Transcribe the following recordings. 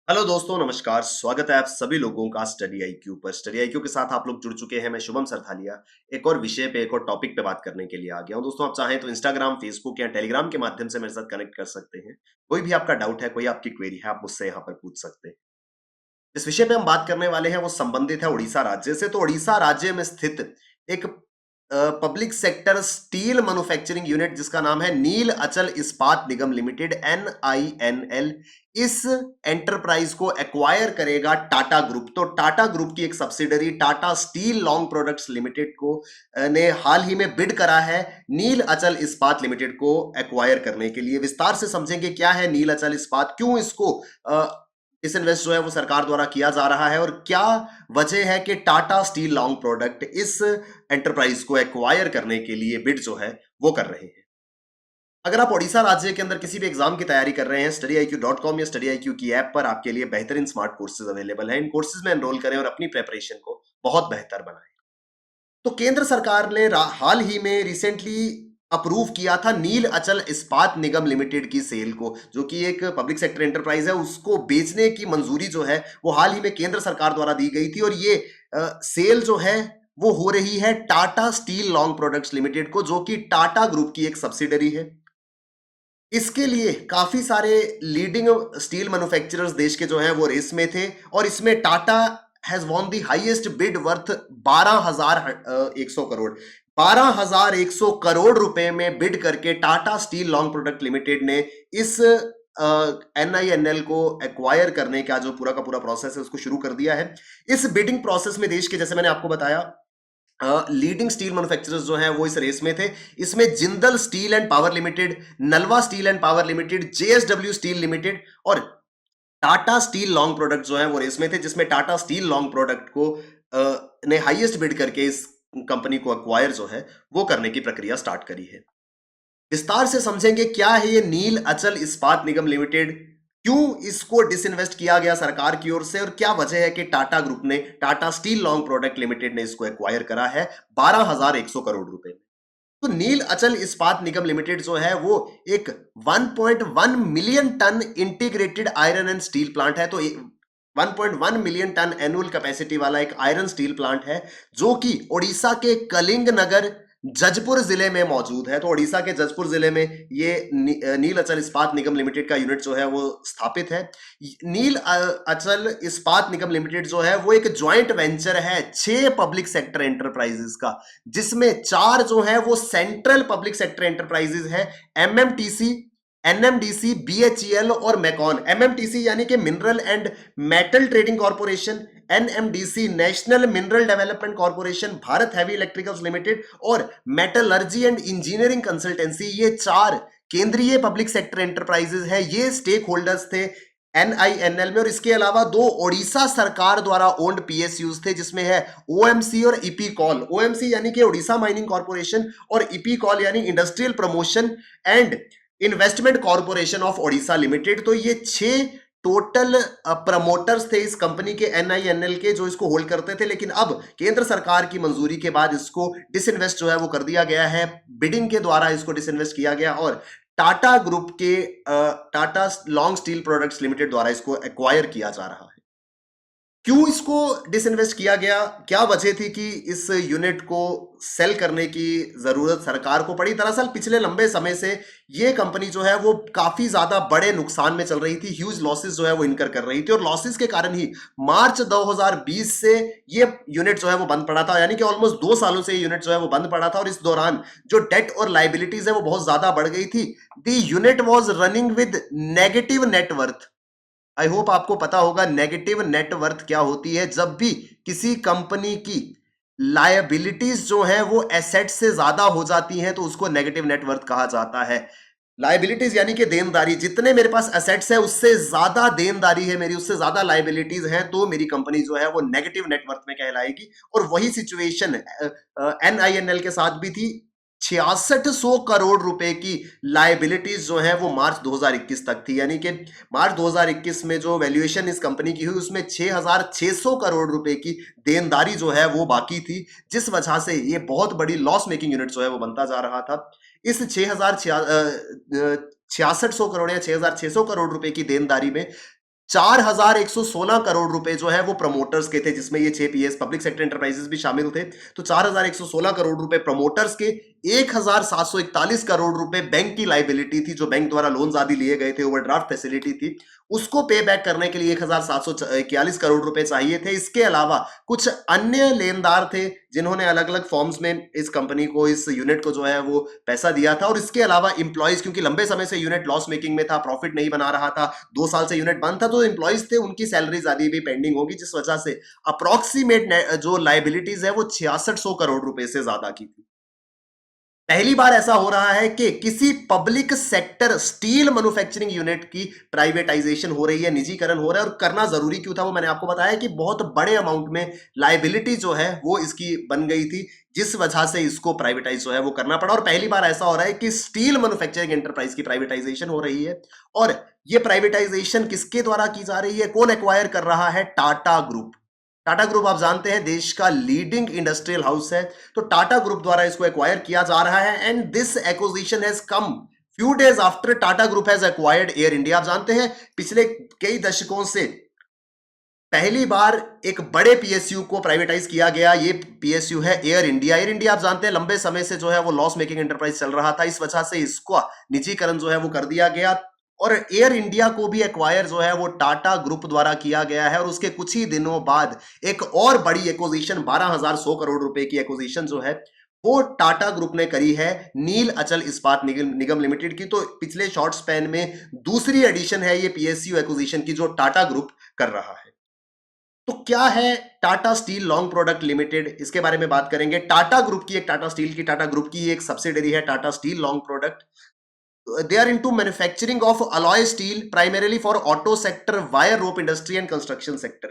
Hello दोस्तों, नमस्कार। स्वागत है आप सभी लोगों का स्टडी आईक्यू पर। स्टडी आईक्यू के साथ आप लोग जुड़ चुके हैं। मैं शुभम सरथालिया एक और विषय पे, एक और टॉपिक पे बात करने के लिए आ गया हूं। दोस्तों, आप चाहें तो इंस्टाग्राम, फेसबुक या टेलीग्राम के माध्यम से मेरे साथ कनेक्ट कर सकते हैं। कोई भी आपका डाउट है, कोई आपकी क्वेरी है, आप मुझसे यहाँ पर पूछ सकते हैं। जिस विषय पे हम बात करने वाले हैं वो संबंधित है उड़ीसा राज्य से। तो उड़ीसा राज्य में स्थित एक public sector steel manufacturing unit जिसका नाम है नील अचल इस्पात निगम लिमिटेड, NINL, इस एंटरप्राइज को एक्वायर करेगा टाटा ग्रुप। तो टाटा ग्रुप की एक subsidiary Tata steel long products limited को ने हाल ही में बिड करा है नील अचल इस्पात लिमिटेड को एक्वायर करने के लिए। विस्तार से समझेंगे क्या है नील अचल इस्पात, क्यों इसको डिसइन्वेस्ट जो है वो सरकार द्वारा किया जा रहा है, और क्या वजह है कि टाटा स्टील लॉन्ग प्रोडक्ट इस एंटरप्राइज को एक्वायर करने के लिए बिड जो है वो कर रहे हैं। अगर आप ओडिशा राज्य के अंदर किसी भी एग्जाम की तैयारी कर रहे हैं, StudyIQ.com या StudyIQ की ऐप पर आपके लिए बेहतरीन स्मार्ट कोर्सेज अवेलेबल हैं। इन कोर्सेज में एनरोल करें और अपनी प्रेपरेशन को बहुत बेहतर बनाएं। तो केंद्र सरकार ने हाल ही में रिसेंटली अप्रूव किया था नील अचल इस्पात निगम लिमिटेड की सेल को, जो कि एक पब्लिक सेक्टर एंटरप्राइज है। उसको बेचने की मंजूरी जो है वो हाल ही में केंद्र सरकार द्वारा दी गई थी, और ये सेल जो है वो हो रही है Tata steel long products limited को, जो कि टाटा ग्रुप की एक सब्सिडरी है। इसके लिए काफी सारे लीडिंग स्टील मैन्युफैक्चरर्स देश के जो हैं वो रेस में थे, और इसमें Tata has won the highest bid worth 12,100 crore. 12,100 crore रुपए में बिड करके Tata steel long product limited ने इस NINL को एक्वायर करने का जो पूरा का पूरा प्रोसेस है उसको शुरू कर दिया है। इस बिडिंग प्रोसेस में देश के, जैसे मैंने आपको बताया, लीडिंग स्टील मैन्युफैक्चरर्स जो हैं वो इस रेस में थे। इसमें Jindal steel and power limited, Nalwa steel and power limited, JSW steel limited और टाटा स्टील लॉन्ग प्रोडक्ट जो है वो रेस में थे, जिसमें टाटा स्टील लॉन्ग प्रोडक्ट को ने हाईएस्ट बिड करके इस कंपनी को एक्वायर जो है वो करने की प्रक्रिया स्टार्ट करी है। विस्तार से समझेंगे क्या है ये नील अचल इस्पात निगम लिमिटेड, क्यों इसको डिसइन्वेस्ट किया गया सरकार की ओर से, और क्या वजह है कि टाटा ग्रुप ने, Tata steel long product limited ने इसको एक्वायर करा है 12,100 करोड़ रुपए में। तो नील अचल इस्पात निगम लिमिटेड जो है वो एक 1.1 million tonne integrated iron and steel plant है। तो 1.1 मिलियन टन एनुअल कैपेसिटी वाला एक आयरन स्टील प्लांट है, जो कि ओडिशा के कलिंग नगर जजपुर जिले में मौजूद है। तो ओडिशा के जजपुर जिले में ये नील अचल इस्पात निगम लिमिटेड का यूनिट जो है वो स्थापित है। नील अचल इस्पात निगम लिमिटेड जो है वो एक ज्वाइंट वेंचर है 6 पब्लिक सेक्टर एंटरप्राइजेस का, जिसमें 4 जो है वो सेंट्रल पब्लिक सेक्टर एंटरप्राइजेस है, MMTC, NMDC, BHEL और मैकॉन। MMTC यानी कि mineral and metal trading corporation, NMDC national mineral development corporation, Bharat heavy electricals limited और मेटलर्जी एंड इंजीनियरिंग कंसल्टेंसी, ये 4 केंद्रीय पब्लिक सेक्टर एंटरप्राइजेस है। ये स्टेक होल्डर्स थे NINL में, और इसके अलावा 2 ओडिशा सरकार द्वारा ओन्ड PSUs थे, जिसमें है OMC और इपीकॉल। OMC यानी कि ओडिशा माइनिंग कॉर्पोरेशन और इपीकॉल यानी industrial promotion and investment corporation of Odisha limited. तो ये 6 टोटल प्रमोटर्स थे इस कंपनी के, NINL के, जो इसको होल्ड करते थे। लेकिन अब केंद्र सरकार की मंजूरी के बाद इसको डिसइन्वेस्ट जो है वो कर दिया गया है, बिडिंग के द्वारा इसको डिसइन्वेस्ट किया गया, और टाटा ग्रुप के Tata long steel products limited द्वारा इसको एक्वायर किया जा रहा है। क्यों इसको डिसइन्वेस्ट किया गया, क्या वजह थी कि इस यूनिट को सेल करने की जरूरत सरकार को पड़ी? दरअसल पिछले लंबे समय से ये कंपनी जो है वो काफी ज्यादा बड़े नुकसान में चल रही थी, ह्यूज लॉसेस जो है वो इनकर कर रही थी, और लॉसेस के कारण ही मार्च 2020 से ये यूनिट जो है वो बंद पड़ा था। यानी कि ऑलमोस्ट 2 सालों से ये यूनिट जो है वो बंद पड़ा था, और इस दौरान जो डेट और लाइबिलिटीज है वो बहुत ज्यादा बढ़ गई थी। The unit was running with negative net worth. I hope आपको पता होगा नेगेटिव नेटवर्थ क्या होती है। जब भी किसी कंपनी की लायबिलिटीज जो है वो एसेट से ज्यादा हो जाती हैं तो उसको नेगेटिव नेटवर्थ कहा जाता है। लायबिलिटीज यानी कि देनदारी, जितने मेरे पास एसेट्स है उससे ज्यादा देनदारी है मेरी, उससे ज्यादा लायबिलिटीज हैं, तो मेरी कंपनी जो है वो नेगेटिव नेटवर्थ में कहलाएगी। और वही सिचुएशन NINL के साथ भी थी। 6600 करोड़ रुपए की लायबिलिटीज जो है वो मार्च 2021 तक थी। यानी कि मार्च 2021 में जो वैल्यूएशन इस कंपनी की हुई उसमें 6600 करोड़ रुपए की देनदारी जो है वो बाकी थी, जिस वजह से ये बहुत बड़ी लॉस मेकिंग यूनिट जो है वो बनता जा रहा था। इस 6600 करोड़ या 6600 करोड़ रुपए की देनदारी में 4,116 करोड़ रुपए जो है वो प्रमोटर्स के थे, जिसमें ये 6 पीएस पब्लिक सेक्टर एंटरप्राइजेस भी शामिल थे। तो 4,116 करोड़ रुपए प्रमोटर्स के, 1,741 करोड़ रुपए बैंक की लाइबिलिटी थी, जो बैंक द्वारा लोन्स आदि लिए गए थे, ओवरड्राफ्ट फैसिलिटी थी, उसको पे बैक करने के लिए 1,741 करोड़ रुपए चाहिए थे। इसके अलावा कुछ अन्य लेनदार थे जिन्होंने अलग अलग फॉर्म्स में इस कंपनी को, इस यूनिट को जो है वो पैसा दिया था। और इसके अलावा इंप्लॉइज, क्योंकि लंबे समय से यूनिट लॉस मेकिंग में था, प्रॉफिट नहीं बना रहा था, 2 साल से यूनिट बंद था, तो इंप्लॉइज थे उनकी सैलरीज आदि भी पेंडिंग होगी, जिस वजह से अप्रोक्सीमेट जो लाइबिलिटीज है वो 6600 करोड़ रुपए से ज्यादा की थी। पहली बार ऐसा हो रहा है कि किसी public sector steel manufacturing unit की प्राइवेटाइजेशन हो रही है, निजीकरण हो रहा है। और करना जरूरी क्यों था वो मैंने आपको बताया कि बहुत बड़े अमाउंट में लाइबिलिटी जो है वो इसकी बन गई थी, जिस वजह से इसको प्राइवेटाइज जो है वो करना पड़ा। और पहली बार ऐसा हो रहा है कि स्टील मैन्युफैक्चरिंग एंटरप्राइज की प्राइवेटाइजेशन हो रही है। और ये प्राइवेटाइजेशन किसके द्वारा की जा रही है, कौन एक्वायर कर रहा है? टाटा ग्रुप। टाटा ग्रुप आप जानते हैं देश का लीडिंग इंडस्ट्रियल हाउस है, तो टाटा ग्रुप द्वारा इसको एक्वायर किया जा रहा है। And this acquisition has come few days after Tata group has acquired air India. आप जानते हैं पिछले कई दशकों से पहली बार एक बड़े पीएसयू को प्राइवेटाइज किया गया। ये पीएसयू है एयर इंडिया। एयर इंडिया आप जानते हैं लंबे समय से जो है वो लॉस मेकिंग एंटरप्राइज चल रहा था, इस वजह से इसको निजीकरण जो है वो कर दिया गया। और एयर इंडिया को भी एक्वायर जो है वो टाटा ग्रुप द्वारा किया गया है। और उसके कुछ ही दिनों बाद एक और बड़ी एक्विजिशन, 12,100 करोड़ रुपए की एक्विजिशन जो है वो टाटा ग्रुप ने करी है नील अचल इस्पात निगम लिमिटेड की। तो पिछले शॉर्ट स्पैन में दूसरी एडिशन है ये पीएसयू एक्विजिशन की, जो टाटा ग्रुप कर रहा है। तो क्या है Tata steel long product limited, इसके बारे में बात करेंगे। टाटा ग्रुप की, एक टाटा ग्रुप की एक सब्सिडरी है Tata steel long product. They are into manufacturing of alloy steel primarily for auto sector, wire rope industry and construction sector.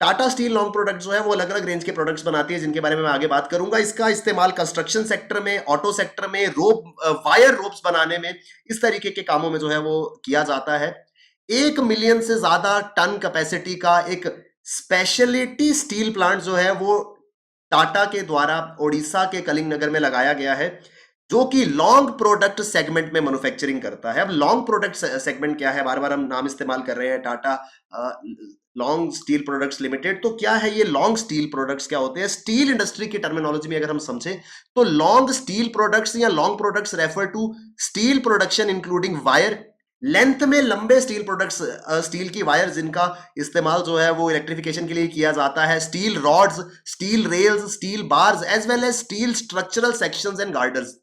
Tata steel long product जो है वो अलग अलग रेंज के प्रोडक्ट्स बनाती है, जिनके बारे में मैं आगे बात करूंगा। इसका इस्तेमाल कंस्ट्रक्शन सेक्टर में, ऑटो सेक्टर में, वायर रोप्स बनाने में, इस तरीके के कामों में जो है वो किया जाता है। 1 मिलियन से ज्यादा टन कैपेसिटी का एक स्पेशलिटी स्टील प्लांट जो है वो टाटा के द्वारा ओडिशा के कलिंग नगर में लगाया गया है, जो कि लॉन्ग प्रोडक्ट सेगमेंट में मैन्युफैक्चरिंग करता है। अब लॉन्ग प्रोडक्ट सेगमेंट क्या है, बार बार हम नाम इस्तेमाल कर रहे हैं Tata long steel products limited. तो क्या है ये लॉन्ग स्टील प्रोडक्ट्स, क्या होते हैं? स्टील इंडस्ट्री की टर्मिनोलॉजी में अगर हम समझें तो लॉन्ग स्टील प्रोडक्ट्स या long products refer to steel production including wire, length में लंबे स्टील प्रोडक्ट्स, स्टील की वायर जिनका इस्तेमाल जो है वो इलेक्ट्रिफिकेशन के लिए किया जाता है, steel rods, steel rails, steel bars, as well as steel structural sections and girders.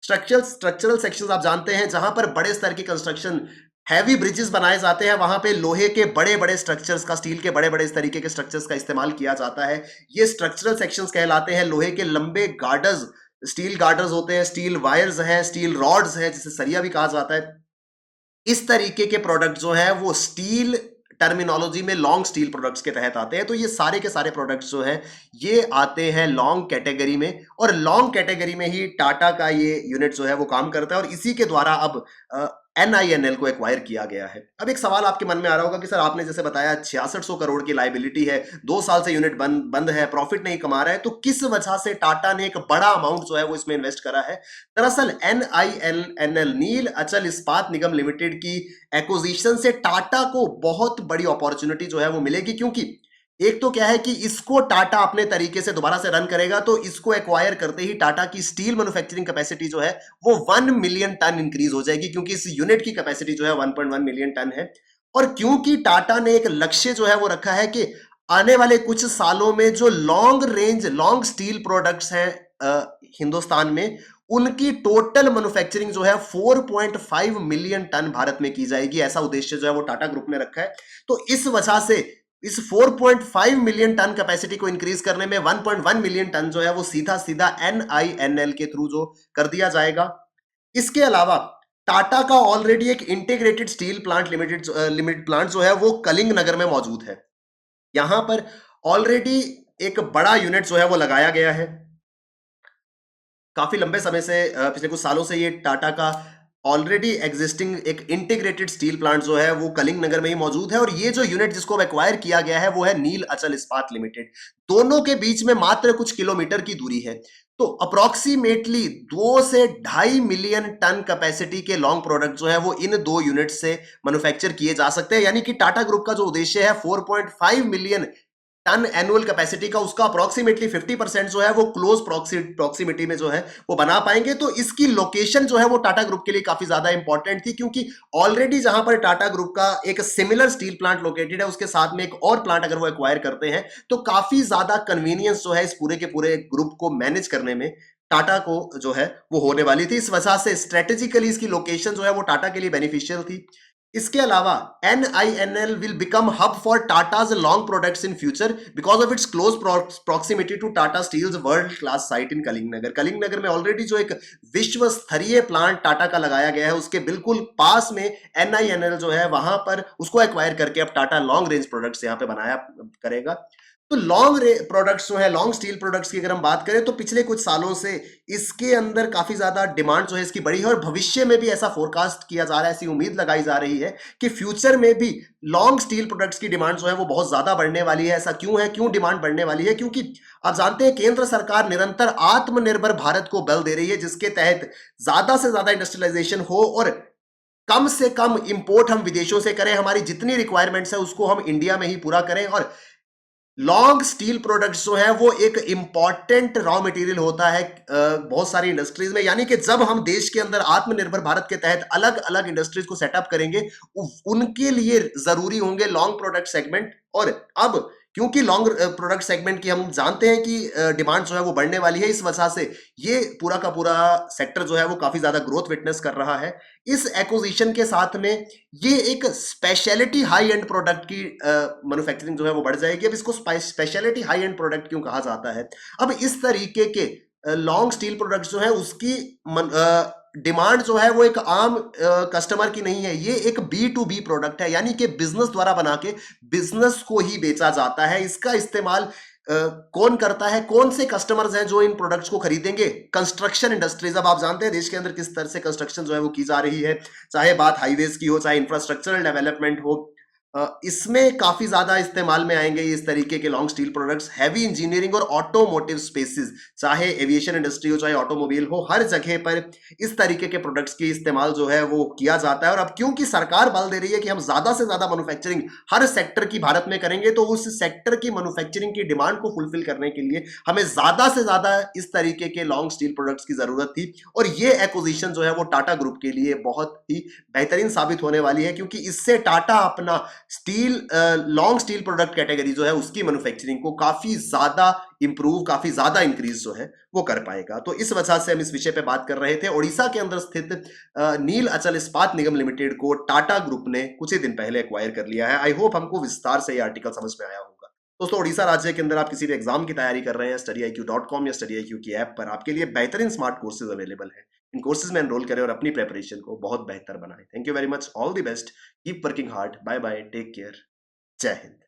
Structural sections आप जानते हैं जहां पर बड़े स्तर की कंस्ट्रक्शन, हैवी ब्रिजेस बनाए जाते हैं, वहां पे लोहे के बड़े बड़े स्ट्रक्चर्स का, स्टील के बड़े बड़े इस तरीके के स्ट्रक्चर्स का इस्तेमाल किया जाता है। ये स्ट्रक्चरल सेक्शंस कहलाते हैं। लोहे के लंबे गार्डर्स, स्टील गार्डर्स होते हैं, स्टील वायर्स हैं, स्टील रॉड्स हैं जिसे सरिया भी कहा जाता है। इस तरीके के प्रोडक्ट जो है वो स्टील टर्मिनोलॉजी में लॉन्ग स्टील प्रोडक्ट्स के तहत आते हैं। तो ये सारे के सारे प्रोडक्ट्स जो है ये आते हैं लॉन्ग कैटेगरी में, और लॉन्ग कैटेगरी में ही टाटा का ये यूनिट जो है वो काम करता है। और इसी के द्वारा अब NINL को एक्वायर किया गया है। अब एक सवाल आपके मन में आ रहा होगा कि सर आपने जैसे बताया 6600 करोड़ की लाइबिलिटी है, 2 साल से यूनिट बंद है, प्रॉफिट नहीं कमा रहा है, तो किस वजह से टाटा ने एक बड़ा अमाउंट जो है वो इसमें इन्वेस्ट करा है? दरअसल NINL नील अचल इस्पात निगम लिमिटेड की एक्विजिशन से टाटा को बहुत बड़ी अपॉर्चुनिटी जो है वो मिलेगी। क्योंकि एक तो क्या है कि इसको टाटा अपने तरीके से दोबारा से रन करेगा, तो इसको एक्वायर करते ही टाटा की स्टील मैन्युफैक्चरिंग कैपेसिटी जो है वो 1 मिलियन टन इंक्रीज हो जाएगी, क्योंकि इस यूनिट की कैपेसिटी जो है 1.1 मिलियन टन है। और क्योंकि टाटा ने एक लक्ष्य जो है वो रखा है कि आने वाले कुछ सालों में जो long range long steel products हैं हिंदुस्तान में, उनकी टोटल मैन्युफैक्चरिंग जो है 4.5 मिलियन टन भारत में की जाएगी। ऐसा उद्देश्य जो है वो टाटा ग्रुप ने रखा है। तो इस वजह से इस 4.5 मिलियन टन कैपेसिटी को इंक्रीज करने में 1.1 मिलियन टन जो है वो सीधा सीधा NINL के थ्रू जो कर दिया जाएगा। इसके अलावा टाटा का ऑलरेडी एक integrated steel plant limited plant जो है वो कलिंग नगर में मौजूद है। यहां पर ऑलरेडी एक बड़ा यूनिट जो है वो लगाया गया है। काफी लंबे समय से, पिछले कुछ सालों से ये टाटा का ऑलरेडी एग्जिस्टिंग एक इंटीग्रेटेड स्टील प्लांट जो है वो कलिंग नगर में ही मौजूद है, और ये जो यूनिट जिसको एक्वायर किया गया है वो है नील अचल इस्पात लिमिटेड। दोनों के बीच में मात्र कुछ किलोमीटर की दूरी है। तो अप्रोक्सीमेटली 2 से 2.5 मिलियन टन कैपेसिटी के लॉन्ग प्रोडक्ट जो है वो इन दो यूनिट से मैन्युफैक्चर किए जा सकते हैं। यानी कि टाटा ग्रुप का जो उद्देश्य है 4.5 मिलियन टन एनुअल कैपेसिटी का, उसका अप्रोक्सीमेटली 50% जो है वो क्लोज प्रॉक्सिमिटी में जो है वो बना पाएंगे। तो इसकी लोकेशन जो है वो टाटा ग्रुप के लिए काफी ज्यादा इंपॉर्टेंट थी, क्योंकि ऑलरेडी जहां पर टाटा ग्रुप का एक सिमिलर स्टील प्लांट लोकेटेड है, उसके साथ में एक और प्लांट अगर वो एक्वायर करते हैं तो काफी ज्यादा कन्वीनियंस जो है इस पूरे के पूरे ग्रुप को मैनेज करने में टाटा को जो है वो होने वाली थी। इस वजह से स्ट्रेटेजिकली इसकी लोकेशन जो है वो टाटा के लिए बेनिफिशियल थी। इसके अलावा NINL will become hub for Tata's long products in future because of its close proximity to Tata Steel's world class site in Kalinganagar. Kalinganagar में ऑलरेडी जो एक विश्व स्तरीय प्लांट टाटा का लगाया गया है, उसके बिल्कुल पास में NINL जो है वहां पर उसको एक्वायर करके अब टाटा लॉन्ग रेंज प्रोडक्ट्स यहां पे बनाया करेगा। तो लॉन्ग प्रोडक्ट्स जो है, लॉन्ग स्टील प्रोडक्ट्स की अगर हम बात करें तो पिछले कुछ सालों से इसके अंदर काफी ज्यादा डिमांड जो है इसकी बढ़ी है, और भविष्य में भी ऐसा फोरकास्ट किया जा रहा है, ऐसी उम्मीद लगाई जा रही है कि फ्यूचर में भी लॉन्ग स्टील प्रोडक्ट्स की डिमांड जो है वो बहुत ज्यादा बढ़ने वाली है। ऐसा क्यों है, क्यों डिमांड बढ़ने वाली है? क्योंकि आप जानते हैं केंद्र सरकार निरंतर आत्मनिर्भर भारत को बल दे रही है, जिसके तहत ज्यादा से ज्यादा इंडस्ट्रियलाइजेशन हो और कम से कम इंपोर्ट हम विदेशों से करें, हमारी जितनी रिक्वायरमेंट्स है उसको हम इंडिया में ही पूरा करें। और लॉन्ग स्टील प्रोडक्ट्स जो है वो एक इंपॉर्टेंट रॉ मटेरियल होता है बहुत सारी इंडस्ट्रीज में। यानी कि जब हम देश के अंदर आत्मनिर्भर भारत के तहत अलग अलग इंडस्ट्रीज को सेटअप करेंगे, उनके लिए जरूरी होंगे लॉन्ग प्रोडक्ट सेगमेंट। और अब क्योंकि लॉन्ग प्रोडक्ट सेगमेंट की हम जानते हैं कि डिमांड जो है वो बढ़ने वाली है, इस वजह से ये पूरा का पूरा सेक्टर जो है वो काफी ज्यादा ग्रोथ विटनेस कर रहा है। इस एक्विजिशन के साथ में ये एक स्पेशलिटी हाई एंड प्रोडक्ट की मैन्युफैक्चरिंग जो है वो बढ़ जाएगी। अब इसको स्पेशलिटी हाई एंड प्रोडक्ट क्यों कहा जाता है? अब इस तरीके के लॉन्ग स्टील प्रोडक्ट्स जो है उसकी डिमांड जो है वो एक आम कस्टमर की नहीं है, ये एक B2B प्रोडक्ट है, यानी कि बिजनेस द्वारा बना के बिजनेस को ही बेचा जाता है। इसका इस्तेमाल कौन करता है, कौन से कस्टमर्स हैं जो इन प्रोडक्ट्स को खरीदेंगे? Construction industries. अब आप जानते हैं देश के अंदर किस तरह से कंस्ट्रक्शन जो है वो की जा रही है, चाहे बात हाईवेज की हो, चाहे इंफ्रास्ट्रक्चरल डेवलपमेंट हो, इसमें काफी ज्यादा इस्तेमाल में आएंगे इस तरीके के long steel products. Heavy engineering और ऑटोमोटिव स्पेसिस, चाहे एविएशन इंडस्ट्री हो चाहे ऑटोमोबाइल हो, हर जगह पर इस तरीके के प्रोडक्ट्स की इस्तेमाल जो है वो किया जाता है। और अब क्योंकि सरकार बल दे रही है कि हम ज्यादा से ज्यादा मैन्युफैक्चरिंग हर सेक्टर की भारत में करेंगे, तो उस सेक्टर की मैन्युफैक्चरिंग की डिमांड को फुलफिल करने के लिए हमें ज्यादा से ज्यादा इस तरीके के लॉन्ग स्टील प्रोडक्ट्स की जरूरत थी। और ये एक्विजिशन जो है वो टाटा ग्रुप के लिए बहुत ही बेहतरीन साबित होने वाली है, क्योंकि इससे टाटा अपना steel long steel product category जो है उसकी मैन्युफैक्चरिंग को काफी ज्यादा इंप्रूव, काफी ज्यादा इंक्रीज जो है वो कर पाएगा। तो इस वजह से हम इस विषय पे बात कर रहे थे। ओडिशा के अंदर स्थित नील अचल इस्पात निगम लिमिटेड को टाटा ग्रुप ने कुछ ही दिन पहले एक्वायर कर लिया है। आई होप हमको विस्तार से ये आर्टिकल समझ में आया होगा। दोस्तों, ओडिशा राज्य के अंदर आप किसी भी एग्जाम की तैयारी कर रहे हैं, StudyIQ.com या StudyIQ की ऐप पर आपके लिए बेहतरीन स्मार्ट कोर्सेज अवेलेबल है। इन कोर्सेज में एनरोल करें और अपनी प्रेपरेशन को बहुत बेहतर बनाएं। Thank you very much, all the best, keep working hard, bye bye, take care, जय हिंद।